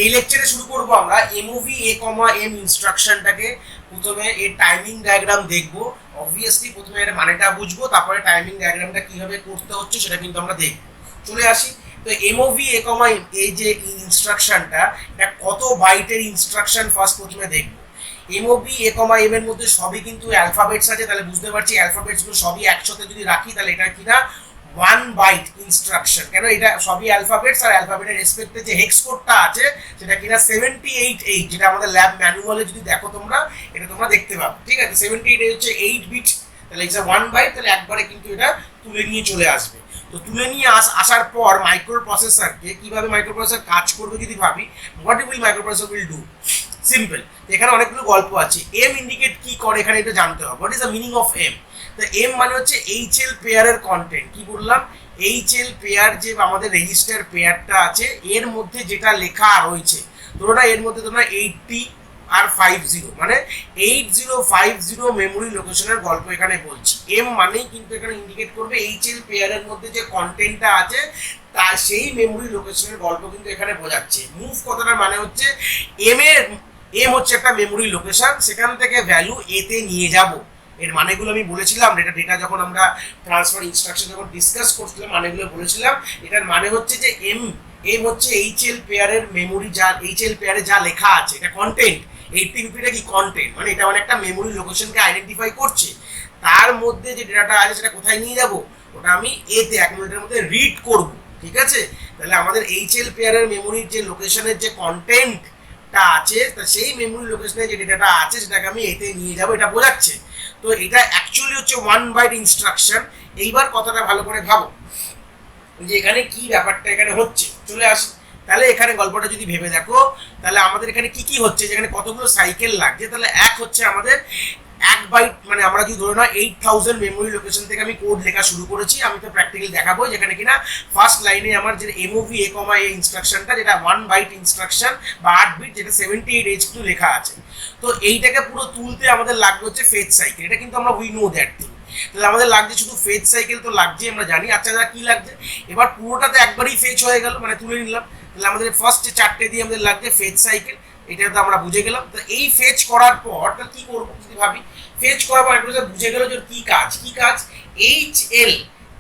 এই লেকচারে শুরু করব আমরা এমওভি এ কমা এম ইনস্ট্রাকশনটাকে। প্রথমে এর টাইমিং ডায়াগ্রাম দেখব, অবভিয়াসলি প্রথমে এর মানেটা বুঝবো, তারপরে টাইমিং ডায়াগ্রামটা কিভাবে করতে হচ্ছে সেটা কিন্তু আমরা দেখব। চলে আসি। তো এমওভি এ কমা এই যে ইনস্ট্রাকশনটা, এটা কত বাইটের ইনস্ট্রাকশন ফার্স্ট প্রথমে দেখব। এমওভি এ কমা এম এর মধ্যে সবই কিন্তু অ্যালফাবেটস আছে, তাহলে বুঝতে পারছি অ্যালফাবেটসগুলো সবই একসাথে যদি রাখি তাহলে এটা কিনা 1 বাইট ইনস্ট্রাকশন। কেন এটা সবই অ্যালফাবেটস, আর অ্যালফাবেটের রেসপেক্টে যে হেক্স কোডটা আছে সেটা কিনা 788, যেটা আমাদের ল্যাব ম্যানুয়ালে যদি দেখো তোমরা এটা তোমরা দেখতে পাবে। ঠিক আছে, 78 হচ্ছে 8 বিট, তাহলে এটা 1 বাইট, তাহলে একবারে কিন্তু এটা তুলে নিয়ে চলে আসবে। তো তুলে নিয়ে আসার পর মাইক্রোপ্রসেসরকে কিভাবে মাইক্রোপ্রসেসর কাজ করবে যদি ভাবি, what will microprocessor will do, simple. এখানে অনেকগুলো গল্প আছে। এম ইন্ডিকেট কি করে এখানে এটা জানতে হবে। What is the meaning of M? তো এম মানে হচ্ছে এইচএল পেয়ারের কন্টেন্ট। কি বললাম? এইচএল পেয়ার, যে আমাদের রেজিস্টার পেয়ারটা আছে এর মধ্যে যেটা লেখা রয়েছে, ধরো এর মধ্যে তোমরা 80 আর 50 মানে 8050 মেমোরি লোকেশনের গল্প এখানে বলছি। এম মানেই কিন্তু এখানে ইন্ডিকেট করবে এইচএল পেয়ারের মধ্যে যে কন্টেন্টটা আছে তা সেই মেমোরি লোকেশনের গল্প কিন্তু এখানে বোঝাচ্ছে। মুভ কথাটার মানে হচ্ছে এম হচ্ছে একটা মেমোরি লোকেশন, সেখান থেকে ভ্যালু এতে নিয়ে যাব। এর মানেগুলো আমি বলেছিলাম, ডেটা যখন আমরা ট্রান্সফার ইনস্ট্রাকশন যখন ডিসকাস করছিলাম মানেগুলো বলেছিলাম। এটার মানে হচ্ছে যে এম হচ্ছে এইচএল পেয়ারের মেমোরি, যা এইচএল পেয়ারে যা লেখা আছে এটা কন্টেন্ট। 80 কি কন্টেন্ট, মানে এটা মানে একটা মেমোরি লোকেশনকে আইডেন্টিফাই করছে। তার মধ্যে যে ডেটাটা আছে সেটা কোথায় নিয়ে যাব, ওটা আমি এতে 1 মিনিটের মধ্যে রিড করব। ঠিক আছে, তাহলে আমাদের এইচএল পেয়ারের মেমোরির যে লোকেশনের যে কন্টেন্টটা আছে, তা সেই মেমোরি লোকেশনে যে ডেটাটা আছে সেটাকে আমি এতে নিয়ে যাব, এটা বোঝাচ্ছে। তো এটা অ্যাকচুয়ালি হচ্ছে 1 বাইট ইনস্ট্রাকশন। এইবার কথাটা ভালো করে ভাবো যে এখানে কি ব্যাপারটা এখানে হচ্ছে। চলে আসি, তাহলে এখানে গল্পটা যদি ভেবে দেখো তাহলে আমাদের এখানে কি কি হচ্ছে, যেখানে কতগুলো সাইকেল লাগছে। তাহলে এক হচ্ছে আমাদের 1 বাইট, মানে আমরা যদি ধরে নাও 8000 মেমোরি লোকেশন থেকে আমি কোড লেখা শুরু করেছি। আমি তো প্র্যাকটিক্যালি দেখাবো যেখানে কিনা ফার্স্ট লাইনে আমার যে এমওভি এ কমা এ ইনস্ট্রাকশনটা, যেটা 1 বাইট ইনস্ট্রাকশন বা 8 বিট, যেটা 78 এইচ কিন্তু লেখা আছে। তো এইটাকে পুরো তুলতে আমাদের লাগবে হচ্ছে ফেজ সাইকেল। এটা কিন্তু আমরা উই নো দ্যাট থিং। তাহলে আমাদের লাগছে শুধু ফেজ সাইকেল, তো লাগছে আমরা জানি। আচ্ছা দাদা কি লাগছে, এবার পুরোটাতে একবারই ফেজ হয়ে গেল, মানে তুলে নিলাম। তাহলে আমাদের ফার্স্ট 4টে দিয়ে আমাদের লাগছে ফেজ সাইকেল, এটা তো আমরা বুঝে গেলাম। তো এই ফেজ করার পর তাহলে কি করবো যদি ভাবি, ফেজ করার পর একটা বুঝে গেল যে কি কাজ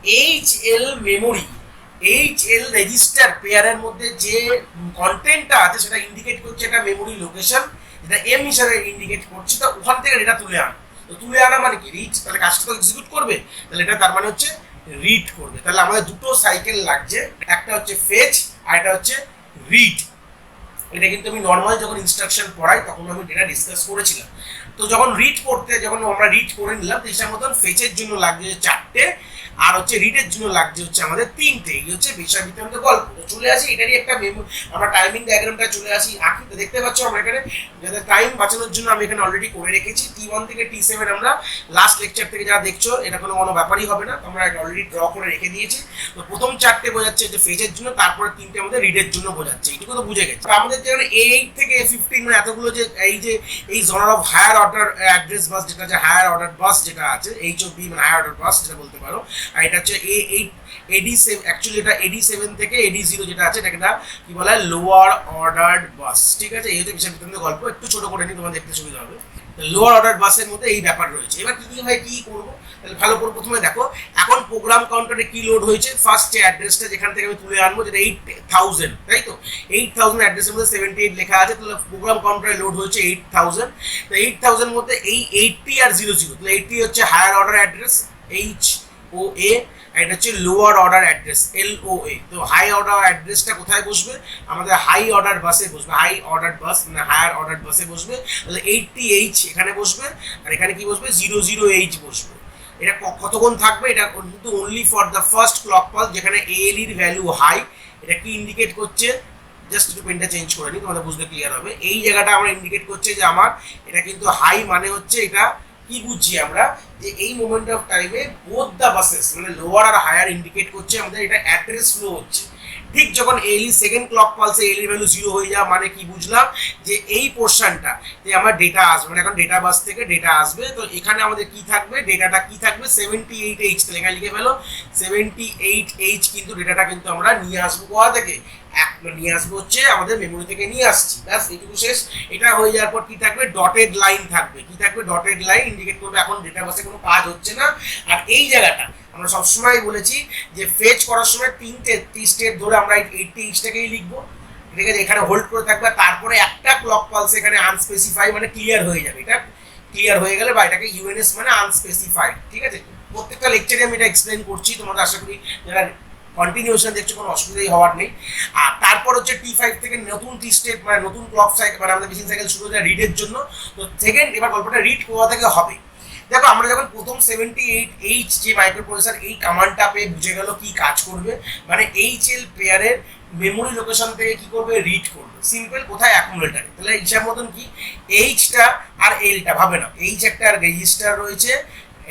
এইচএল মেমোরি, এইচএল রেজিস্টার পেয়ারের মধ্যে যে কন্টেন্টটা আছে সেটা ইন্ডিকেট করছে একটা মেমোরি লোকেশন, যেটা এম হিসাবে ইন্ডিকেট করছে। তো ওখান থেকে এটা তুলে আনা। তো তুলে আনা মানে কি, রিড, তাহলে কাজটা তো এক্সিকিউট করবে, তাহলে এটা তার মানে হচ্ছে রিড করবে। তাহলে আমাদের দুটো সাইকেল লাগছে, একটা হচ্ছে ফেচ আর একটা হচ্ছে রিড। এটা কিন্তু আমি নর্মাল যখন ইনস্ট্রাকশন পড়াই তখন আমি এটা ডিসকাস করেছিলাম। তো যখন আমরা রিড করে নিলাম, তো হিসাব মতন ফেচের জন্য লাগছে 4টে, আর হচ্ছে রিডের জন্য লাগছে হচ্ছে আমাদের 3টে। এই হচ্ছে বিষয় ভিত্তিক গল্প। তো চলে আসি, এটারই একটা আমরা টাইমিং ডায়াগ্রামটা চলে আসি আঁকি। তো দেখতে পাচ্ছ আমরা এখানে যাদের টাইম বাঁচানোর জন্য আমি এখানে অলরেডি করে রেখেছি। T1 থেকে T7 আমরা লাস্ট লেকচার থেকে যারা দেখছো এটা কোনো ব্যাপারই হবে না, আমরা এটা অলরেডি ড্র করে রেখে দিয়েছি। তো প্রথম 4টে বোঝাচ্ছে যে ফেজের জন্য, তারপরে 3টে আমাদের রিডের জন্য বোঝাচ্ছে। এইটুকু তো বুঝে গেছে। আমাদের যেমন A8 থেকে A15 মানে এতগুলো যে এই জোনার অফ হায়ার অর্ডার অ্যাড্রেস বাস, যেটা যে হায়ার অর্ডার বাস যেটা আছে, HOB মানে হায়ার অর্ডার বাস যেটা বলতে পারো। আর এটা হচ্ছে A8 AD7, অ্যাকচুয়ালি এটা AD7 থেকে AD0 যেটা আছে এটাকে কি বলা হয়, লোয়ার অর্ডার বাস। ঠিক আছে, এই হচ্ছে বিষয় ভিত্তিক গল্প। একটু ছোট করে নিই, তোমার দেখতে সুবিধা হবে। লোয়ার অর্ডার বাসের মধ্যে এই ব্যাপার রয়েছে। এবার কি করবো, তাহলে ভালো করে প্রথমে দেখো এখন প্রোগ্রাম কাউন্টারে কি লোড হয়েছে। ফার্স্ট যে অ্যাড্রেসটা যেখান থেকে আমি তুলে আনবো, যেটা 8000, তাই তো 8000 অ্যাড্রেসের মধ্যে 78 লেখা আছে, তাহলে প্রোগ্রাম কাউন্টারে লোড হয়েছে 8000। তো 8000 মধ্যে এই 80 আর 00, তাহলে 80 হচ্ছে হায়ার অর্ডার অ্যাড্রেস HOA, এটা হচ্ছে লোয়ার অর্ডার অ্যাড্রেস LOA। তো হাই অর্ডার অ্যাড্রেসটা কোথায় বসবে, আমাদের হাই অর্ডার বাসে বসবে। হাই অর্ডার বাস মানে হায়ার অর্ডার বাসে বসবে, তাহলে 80H এখানে বসবে, আর এখানে কি বসবে 00H বসবে। এটা কতক্ষণ থাকবে, এটা কিন্তু only for the first clock pulse, যেখানে ALE এর ভ্যালু হাই। এটা কি ইন্ডিকেট করছে, জাস্ট একটু পেনটা চেঞ্জ করে নিই, তোমাদের বুঝতে ক্লিয়ার হবে। এই জায়গাটা আমরা ইন্ডিকেট করছে যে আমার এটা কিন্তু হাই, মানে হচ্ছে এটা কি বুঝছি আমরা, যে এই মোমেন্ট অফ টাইমে বোথ দ্য বাসেস মানে লোয়ার আর হায়ার ইন্ডিকেট করছে আমাদের এটা অ্যাড্রেস ফ্লো হচ্ছে। ঠিক যখন এলি সেকেন্ড ক্লক পালসে এলি ভ্যালু 0 হয়ে যাওয়া, মানে কি বুঝলাম যে এই পোর্শনটা যে আমার ডেটা আসবে, মানে এখন ডেটা বাস থেকে ডেটা আসবে। তো এখানে আমাদের কি থাকবে, ডেটাটা কি থাকবে 78H, তাহলে এখানে লিখে ফেলো 78H, কিন্তু ডেটাটা কিন্তু আমরা নিয়ে আসবো কোথা থেকে, নিয়ে আসবো হচ্ছে আমাদের মেমোরি থেকে নিয়ে আসছি, ব্যাস এইটুকু শেষ। এটা হয়ে যাওয়ার পর কি থাকবে, ডটেড লাইন থাকবে। কি থাকবে, ডটেড লাইন ইন্ডিকেট করবে এখন ডেটা বাসে কোনো কাজ হচ্ছে না। আর এই জায়গাটা আমরা সবসময় বলেছি যে ফেচ করার সময় তিনটে স্টেপ ধরে আমরা 80Hটাকেই লিখবো, ঠিক আছে, এখানে হোল্ড করে থাকবে। তারপরে একটা ক্লক পালস এখানে আনস্পেসিফাই মানে ক্লিয়ার হয়ে যাবে। এটা ক্লিয়ার হয়ে গেলে বা এটাকে ইউএনএস মানে আনস্পেসিফাইড, ঠিক আছে। প্রত্যেকটা লেকচারে আমি এটা এক্সপ্লেন করছি, তোমাদের আশা করি যারা কন্টিনিউশন দেখছো কোনো অসুবিধাই হওয়ার নেই। আর তারপর হচ্ছে T5 থেকে নতুন টি স্টেট মানে নতুন ক্লক সাইকেল মানে আমাদের মেশিন সাইকেল শুরু হয়ে যায় রিডের জন্য। তো সেকেন্ড এবার গল্পটা রিড কোথা থেকে হবে। দেখো আমরা যখন প্রথম 78H যে মাইক্রোপ্রসেসর এই কমান্ডটা পেয়ে বুঝে গেল কি কাজ করবে, মানে HL পেয়ারের মেমোরি লোকেশন থেকে কি করবে, রিড করবে। সিম্পল, কোথায়, অ্যাকুমুলেটরে। তাহলে হিসাব মতন কি, এইচটা আর এলটা ভাবে না, এইচ একটা রেজিস্টার রয়েছে,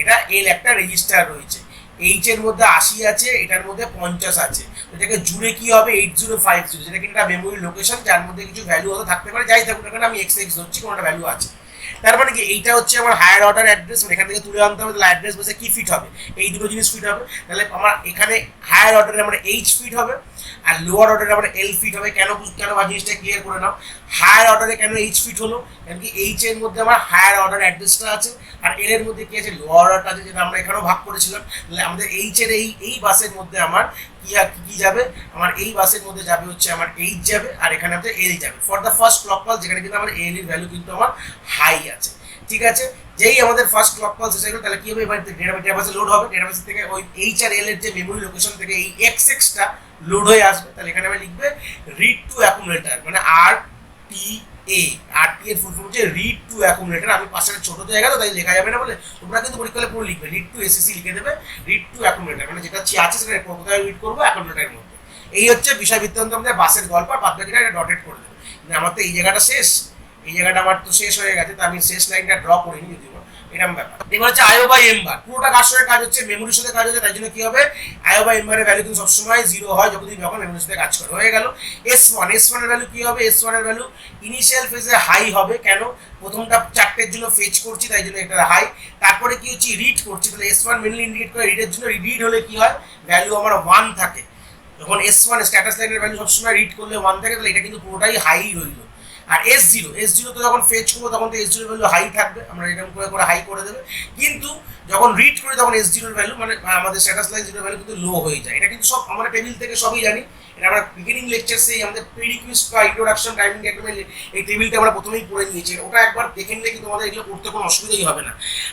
এটা এল একটা রেজিস্টার রয়েছে। এইচ এর মধ্যে 80 আছে, এটার মধ্যে 50 আছে। এটাকে জুড়ে কি হবে 8050, যেটা কিন্তু মেমোরি লোকেশন, যার মধ্যে কিছু ভ্যালু হতে থাকতে পারে, যাই থাকুক না কেন আমি এক্স এক্স ধরছি, কোনোটা ভ্যালু আছে। তার মানে কি, এইটা হচ্ছে আমার হায়ার অর্ডার অ্যাড্রেস, এখান থেকে তুলে আনতে হবে। তাহলে অ্যাড্রেস বসে কি ফিট হবে, এই দুটো জিনিস ফিট হবে। তাহলে আমার এখানে হায়ার অর্ডারে আমার এইচ ফিট হবে, আর লোয়ার অর্ডারে আমার এল ফিট হবে। কেন কেন বা জিনিসটা ক্লিয়ার করে নাও। হায়ার অর্ডারে কেন এইচ ফিট হলো, কারণ কি এইচ এর মধ্যে আমার হায়ার অর্ডার অ্যাড্রেসটা আছে, আর এল এর মধ্যে কি আছে, লোয়ার অর্ডারটা আছে, যেটা আমরা এখানেও ভাগ করেছিলাম। তাহলে আমাদের এইচ এর এই বাসের মধ্যে আমার কি যাবে, আমার এই বাসের মধ্যে যাবে হচ্ছে আমার এইচ যাবে, আর এখানে আমাদের এল যাবে for the first clock pulse, যেখানে কিন্তু আমার এল এর ভ্যালু কিন্তু আমার হাই আছে, ঠিক আছে। যেই আমাদের ফার্স্ট ক্লক পালস এসে গেল, তাহলে কি হবে, এবার ডেটাবেসে লোড হবে। ডেটাবেস থেকে ওই এইচ আর এল এর যে মেমোরি লোকেশন থেকে এই এক্স এক্সটা লোড হয়ে আসবে। তাহলে এখানে আমি লিখবে রিড টু অ্যাকুমুলেটর, মানে RTA। RTA এর ফুল ফর্ম হচ্ছে রিড টু অ্যাকুমুলেটর। আমি পাশে ছোট হয়ে গেল তাই লেখা যাবে না বলে, তোমরা কিন্তু পরীক্ষায় পুরো লিখবে রিড টু এসএসসি লিখে দেবে, রিড টু অ্যাকুমুলেটর, মানে যেটা আছে সেটা কোথায় রিড করবো, অ্যাকুমুলেটরের মধ্যে। এই হচ্ছে বিষয় বৃত্তান্ত আমাদের বাসের গল্প, আর বাদ বাকিটা এটা ডটেড করে দেবে। আমার তো এই জায়গাটা শেষ, এই জায়গাটা আমার তো শেষ হয়ে গেছে, তো আমি শেষ লাইনটা ড্র করিনি যদিও, এরকম ব্যাপার। এবার হচ্ছে আইও বাই এম বার, পুরোটা কার সাথে কাজ হচ্ছে, মেমোরির সাথে কাজ হচ্ছে। তাই জন্য কি হবে, আইও বাই এম বারের ভ্যালু কিন্তু সবসময় 0 হয় যখন মেমোরির সাথে কাজ করে। হয়ে গেল S1 এর ভ্যালু কি হবে, S1 এর ভ্যালু ইনিশিয়াল ফেজে হাই হবে। কেন, প্রথমটা চারটের জন্য ফেচ করছি তাই জন্য এটা হাই। তারপরে কি হচ্ছে, রিড করছি, তাহলে S1 মেনলি ইন্ডিকেট করে রিডের জন্য। রিড হলে কি হয়, ভ্যালু আমার 1 থাকে। যখন S1 স্ট্যাটাস লাইনের ভ্যালু সবসময় রিড করলে 1 থাকে, তাহলে এটা কিন্তু পুরোটাই হাই রইল। আর S0 তো যখন ফেচ করবো তখন তো S0 ভ্যালু হাই থাকবে, আমরা এরকম করে হাই করে দেবে। কিন্তু যখন রিড করি তখন S0 ভ্যালু মানে আমাদের স্ট্যাটাস লাইন 0 ভ্যালু কিন্তু লো হয়ে যায়। এটা কিন্তু সব আমরা টেবিল থেকে সবই জানি, এটা আমরা বিগিনিং লেকচারসেই আমাদের প্রিরিকুইজিট বা ইন্ট্রোডাকশন টাইমিং ডায়াগ্রামে এই টেবিলটা আমরা প্রথমেই পড়ে নিয়েছি। ওটা একবার দেখে নিলে কিন্তু আমাদের এগুলো করতে কোনো অসুবিধাই হবে না।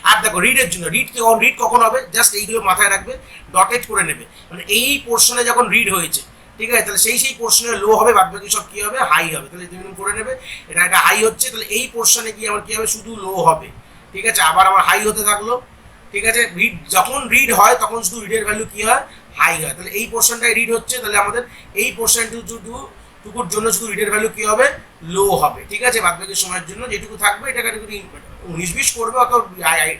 আর দেখো রিডের জন্য, রিড কখন হবে, জাস্ট এইগুলো মাথায় রাখবে, ডটেড করে নেবে, মানে এই পোর্শনে যখন রিড হয়েছে, ঠিক আছে, তাহলে সেই পোর্শনে লো হবে, বাদ বাকি সব কি হবে, হাই হবে। তাহলে তুমি করে নেবে, এটা একটা হাই হচ্ছে, তাহলে এই পোর্শনে গিয়ে আমার কি হবে, শুধু লো হবে, ঠিক আছে। আবার আমার হাই হতে থাকলো, ঠিক আছে। রিড যখন রিড হয় তখন শুধু রিডের ভ্যালু কি হয়, হাই হয়। তাহলে এই পোর্শনটাই রিড হচ্ছে, তাহলে আমাদের এই পোর্শনটুকুর জন্য শুধু রিডের ভ্যালু কি হবে, লো হবে, ঠিক আছে। বাদ বাকি সময়ের জন্য যেটুকু থাকবে এটাকে 19-20 করবে, অত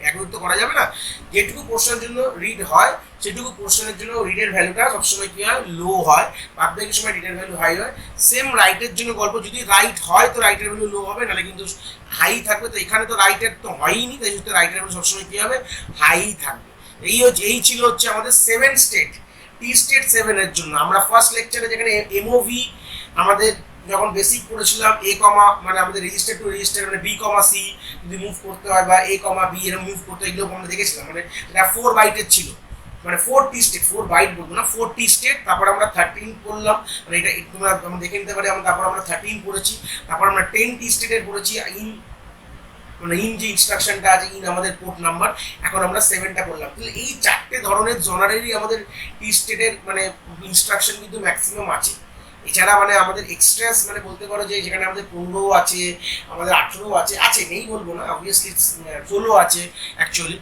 একত্রিত করা যাবে না। যেটুকু পোর্শনের জন্য রিড হয় সেটুকু পোর্শনের জন্য রিডের ভ্যালুটা সবসময় কি হয়, লো হয়, বাদ বাকি সময় রিডের ভ্যালু হাই হয়। সেম রাইটের জন্য গল্প, যদি রাইট হয় তো রাইটের ভ্যালু লো হবে, নাহলে কিন্তু হাই থাকবে। তো এখানে তো রাইটের তো হয়নি, তাই জন্য রাইটের ভ্যালু সবসময় কি হবে, হাই থাকবে। এই ছিল হচ্ছে আমাদের 7 স্টেট, টি স্টেট 7 এর জন্য। আমরা ফার্স্ট লেকচারে যেখানে এমওভি আমাদের যখন বেসিক পড়েছিলাম, এ কমা মানে আমাদের রেজিস্টার টু রেজিস্টার মানে বি কমা সি যদি মুভ করতে হয়, বা এ কমা বি এরকম মুভ করতে হয়, এগুলো আমরা দেখেছিলাম। মানে এটা 4 বাইটের ছিল, মানে 4টি স্টেট, 4 বাইট বলবো না, 4টি স্টেট। তারপর আমরা 13 করলাম, মানে এটা তোমরা দেখে নিতে পারি। তারপর আমরা 13 করেছি, তারপর আমরা 10টি স্টেটের করেছি। মানে ইন যে ইনস্ট্রাকশনটা আছে, ইন আমাদের পোর্ট নাম্বার, এখন আমরা 7টা করলাম। তাহলে এই 4টে ধরনের জনারেরই আমাদের টি স্টেটের মানে ইনস্ট্রাকশন কিন্তু ম্যাক্সিমাম আছে। এছাড়া মানে আমাদের এক্সট্রাস মানে বলতে পারো যে যেখানে আমাদের 15 আছে, আমাদের 18 আছে, নেই বলবো না, অবভিয়াসলি 16 আছে অ্যাকচুয়ালি,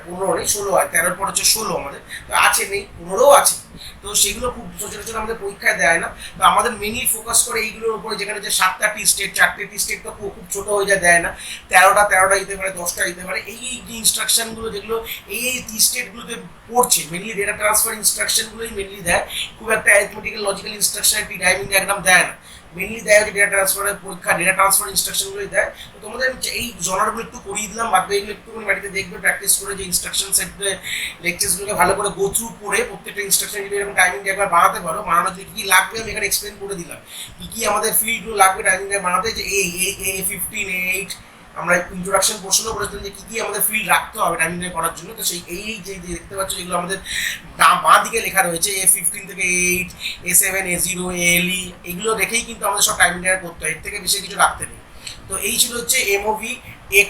15 নেই 16 হয়, 13 পর হচ্ছে 16 আমাদের, তো আছে নেই 15ও আছে। তো সেগুলো খুব সচরাচর আমাদের পরীক্ষায় দেয় না। তো আমাদের মেনলি ফোকাস করে এইগুলোর উপরে, যেখানে যে 7টা টি স্টেট, 4টে টি স্টেট তো খুব ছোট হয়ে যায়, দেয় না। 13টা দিতে পারে, 10টা দিতে পারে। এই যে ইনস্ট্রাকশনগুলো যেগুলো এই টি স্টেটগুলোতে পড়ছে, মেনলি ডেটা ট্রান্সফার ইনস্ট্রাকশনগুলোই মেনলি দেয়, খুব একটা অ্যারিথমেটিক্যাল লজিক্যাল ইনস্ট্রাকশন টি টাইমিং ডায়াগ্রাম দেয় না। মেনলি দেয় হচ্ছে ডেটা ট্রান্সফারের পরীক্ষা, ডেটা ট্রান্সফার ইনস্ট্রাকশনগুলোই দেয়। তো তোমাদের এই জনারগুলো একটু করিয়ে দিলাম, বাদ বাকিগুলো একটুখানি বাড়িতে দেখবে, প্র্যাকটিস করে যে ইনস্ট্রাকশন সেট লেকচারসগুলোকে ভালো করে গো থ্রু করে প্রত্যেকটা ইনস্ট্রাকশন যদি এরকম টাইমিং একবার বানাতে পারো, বানানোর জন্য কী লাগবে আমি এখানে এক্সপ্লেন করে দিলাম, কী আমাদের ফিল্ডগুলো লাগবে টাইমিং বানাতে, যে A15 A8 আমরা ইন্ট্রোডাকশন পোর্শনও করেছিলাম যে কী আমাদের ফিল্ড রাখতে হবে টাইমিং করার জন্য। তো সেই যে দেখতে পাচ্ছ এগুলো আমাদের বাঁ দিকে লেখা রয়েছে, A15 থেকে A8 A7 A0 ALE, এগুলো রেখেই কিন্তু আমাদের সব টাইমিং করতে হয়, এর থেকে বেশি কিছু রাখতে নেই। তো এই ছিল হচ্ছে এমওভি A,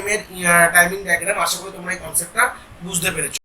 M এর টাইমিং ডায়াগ্রাম। আশা করি তোমরা এই কনসেপ্টটা বুঝতে পেরেছো।